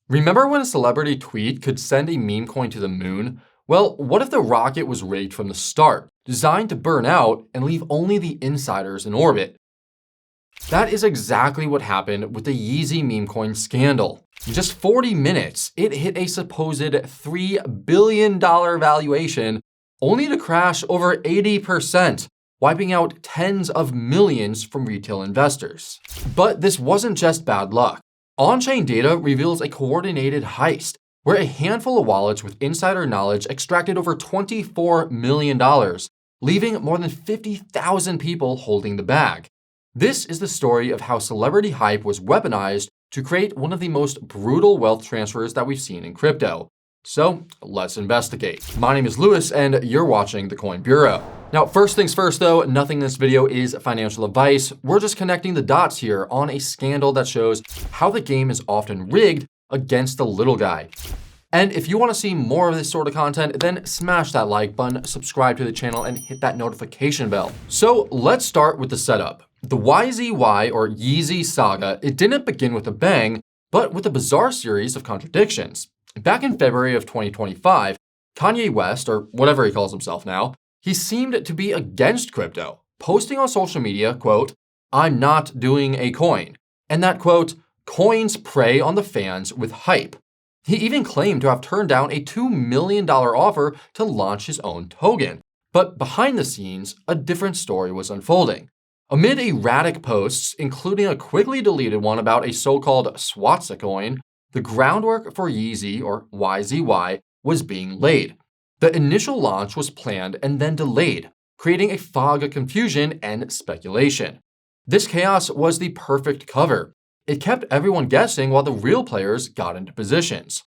Remember when a celebrity tweet could send a meme coin to the moon? Well, what if the rocket was rigged from the start, designed to burn out and leave only the insiders in orbit? That is exactly what happened with the YZY Memecoin scandal. In just 40 minutes, it hit a supposed $3 billion valuation, only to crash over 80%, wiping out tens of millions from retail investors. But this wasn't just bad luck. On-chain data reveals a coordinated heist, where a handful of wallets with insider knowledge extracted over $24 million, leaving more than 50,000 people holding the bag. This is the story of how celebrity hype was weaponized to create one of the most brutal wealth transfers that we've seen in crypto. So let's investigate. My name is Lewis and you're watching the Coin Bureau. Now, first things first though, nothing in this video is financial advice. We're just connecting the dots here on a scandal that shows how the game is often rigged against the little guy. And if you want to see more of this sort of content, then smash that like button, subscribe to the channel, and hit that notification bell. So let's start with the setup. The YZY or YZY saga, it didn't begin with a bang, but with a bizarre series of contradictions. Back in February of 2025, Kanye West, or whatever he calls himself now, he seemed to be against crypto, posting on social media, quote, "I'm not doing a coin," and that, quote, "coins prey on the fans with hype." He even claimed to have turned down a $2 million offer to launch his own token. But behind the scenes, a different story was unfolding. Amid erratic posts, including a quickly deleted one about a so-called swastika coin, the groundwork for YZY or YZY was being laid. The initial launch was planned and then delayed, creating a fog of confusion and speculation. This chaos was the perfect cover. It kept everyone guessing while the real players got into positions.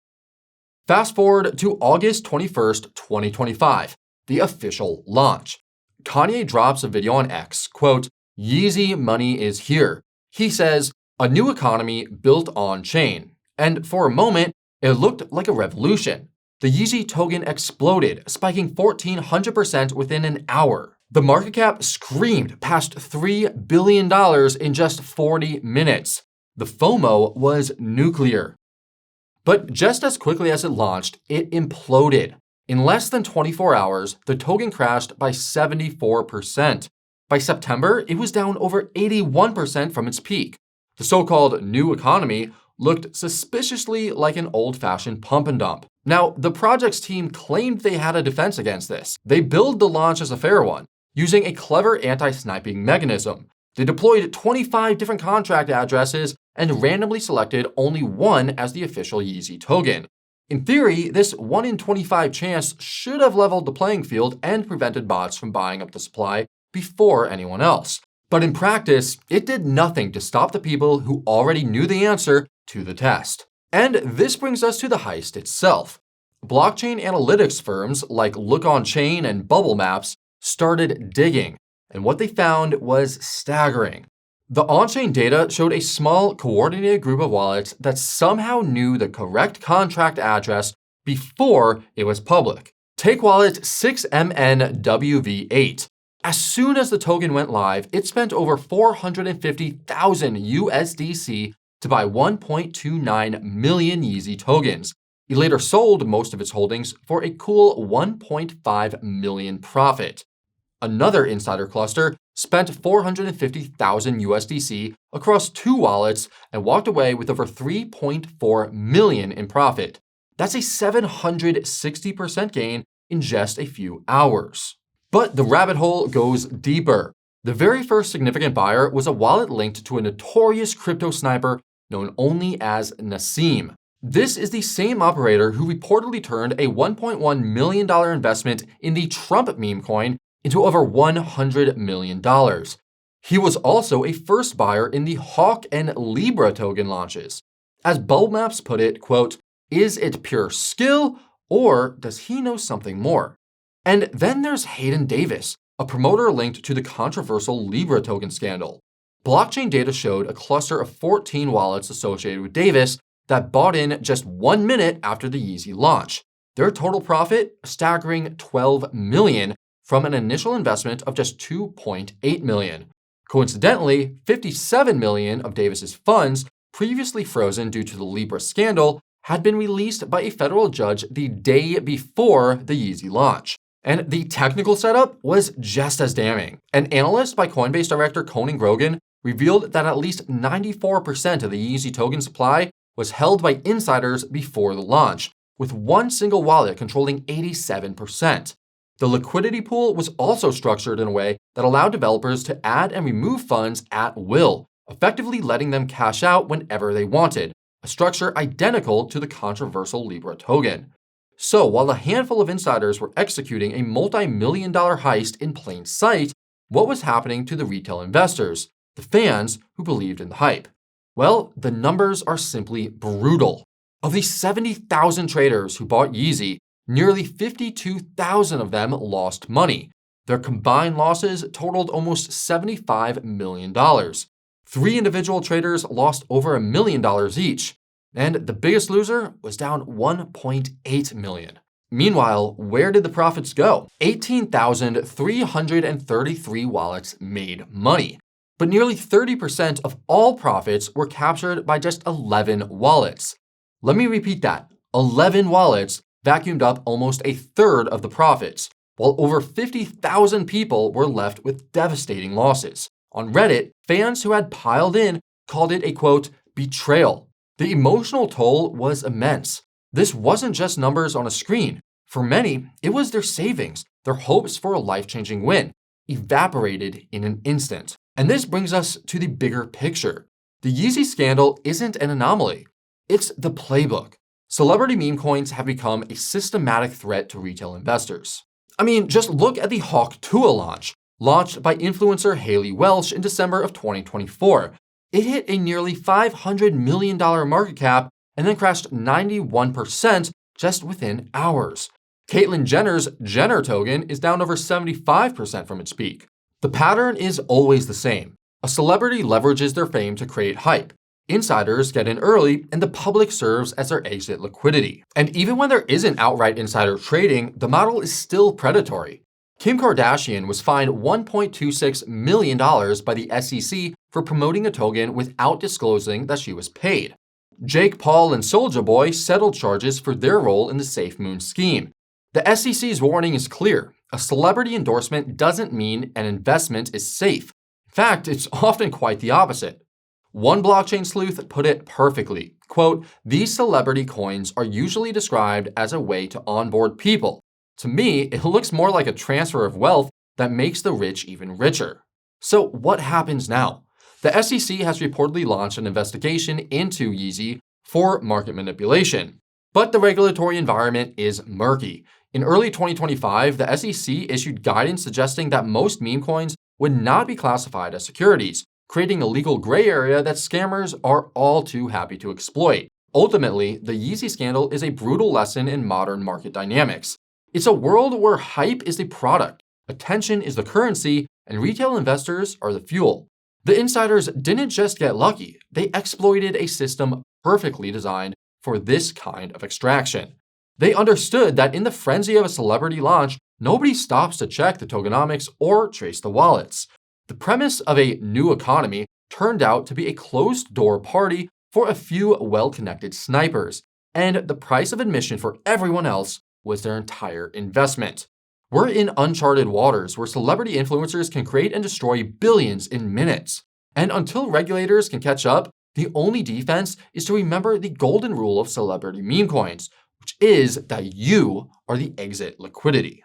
Fast forward to August 21st, 2025, the official launch. Kanye drops a video on X, quote, "YZY money is here." He says, "A new economy built on chain." And for a moment, it looked like a revolution. The YZY token exploded, spiking 1,400% within an hour. The market cap screamed past $3 billion in just 40 minutes. The FOMO was nuclear. But just as quickly as it launched, it imploded. In less than 24 hours, the token crashed by 74%. By September, it was down over 81% from its peak. The so-called new economy looked suspiciously like an old-fashioned pump and dump. Now, the project's team claimed they had a defense against this. They billed the launch as a fair one, using a clever anti-sniping mechanism. They deployed 25 different contract addresses and randomly selected only one as the official YZY token. In theory, this 1 in 25 chance should have leveled the playing field and prevented bots from buying up the supply before anyone else. But in practice, it did nothing to stop the people who already knew the answer to the test. And this brings us to the heist itself. Blockchain analytics firms like Look On Chain and Bubble Maps started digging, and what they found was staggering. The on-chain data showed a small, coordinated group of wallets that somehow knew the correct contract address before it was public. Take wallet 6MNWV8. As soon as the token went live, it spent over 450,000 USDC to buy 1.29 million YZY tokens. It later sold most of its holdings for a cool 1.5 million profit. Another insider cluster spent 450,000 USDC across 2 wallets and walked away with over 3.4 million in profit. That's a 760% gain in just a few hours. But the rabbit hole goes deeper. The very first significant buyer was a wallet linked to a notorious crypto sniper known only as Nassim. This is the same operator who reportedly turned a $1.1 million investment in the Trump Memecoin into over $100 million. He was also a first buyer in the Hawk and Libra token launches. As Bubble Maps put it, quote, "Is it pure skill or does he know something more?" And then there's Hayden Davis, a promoter linked to the controversial Libra token scandal. Blockchain data showed a cluster of 14 wallets associated with Davis that bought in just 1 minute after the YZY launch. Their total profit, a staggering $12 million from an initial investment of just $2.8 million. Coincidentally, $57 million of Davis's funds, previously frozen due to the Libra scandal, had been released by a federal judge the day before the YZY launch. And the technical setup was just as damning. An analyst by Coinbase director Conan Grogan revealed that at least 94% of the YZY token supply was held by insiders before the launch, with one single wallet controlling 87%. The liquidity pool was also structured in a way that allowed developers to add and remove funds at will, effectively letting them cash out whenever they wanted, a structure identical to the controversial Libra token. So while a handful of insiders were executing a multi-million-dollar heist in plain sight, what was happening to the retail investors, the fans who believed in the hype? Well, the numbers are simply brutal. Of the 70,000 traders who bought YZY, nearly 52,000 of them lost money. Their combined losses totaled almost $75 million. 3 individual traders lost over $1 million each, and the biggest loser was down $1.8 million. Meanwhile, where did the profits go? 18,333 wallets made money, but nearly 30% of all profits were captured by just 11 wallets. Let me repeat that. 11 wallets vacuumed up almost a third of the profits, while over 50,000 people were left with devastating losses. On Reddit, fans who had piled in called it a, quote, betrayal. The emotional toll was immense. This wasn't just numbers on a screen. For many, it was their savings, their hopes for a life-changing win, evaporated in an instant. And this brings us to the bigger picture. The YZY scandal isn't an anomaly. It's the playbook. Celebrity meme coins have become a systematic threat to retail investors. I mean, just look at the Hawk Tua launch, launched by influencer Haley Welsh in December of 2024. It hit a nearly $500 million market cap and then crashed 91% just within hours. Caitlyn Jenner's Jenner token is down over 75% from its peak. The pattern is always the same. A celebrity leverages their fame to create hype. Insiders get in early, and the public serves as their exit liquidity. And even when there isn't outright insider trading, the model is still predatory. Kim Kardashian was fined $1.26 million by the SEC for promoting a token without disclosing that she was paid. Jake Paul and Soulja Boy settled charges for their role in the SafeMoon scheme. The SEC's warning is clear. A celebrity endorsement doesn't mean an investment is safe. In fact, it's often quite the opposite. One blockchain sleuth put it perfectly. Quote, "These celebrity coins are usually described as a way to onboard people. To me, it looks more like a transfer of wealth that makes the rich even richer." So what happens now? The SEC has reportedly launched an investigation into YZY for market manipulation. But the regulatory environment is murky. In early 2025, the SEC issued guidance suggesting that most meme coins would not be classified as securities, creating a legal gray area that scammers are all too happy to exploit. Ultimately, the YZY scandal is a brutal lesson in modern market dynamics. It's a world where hype is the product, attention is the currency, and retail investors are the fuel. The insiders didn't just get lucky, they exploited a system perfectly designed for this kind of extraction. They understood that in the frenzy of a celebrity launch, nobody stops to check the tokenomics or trace the wallets. The premise of a new economy turned out to be a closed-door party for a few well-connected snipers, and the price of admission for everyone else was their entire investment. We're in uncharted waters where celebrity influencers can create and destroy billions in minutes. And until regulators can catch up, the only defense is to remember the golden rule of celebrity meme coins, which is that you are the exit liquidity.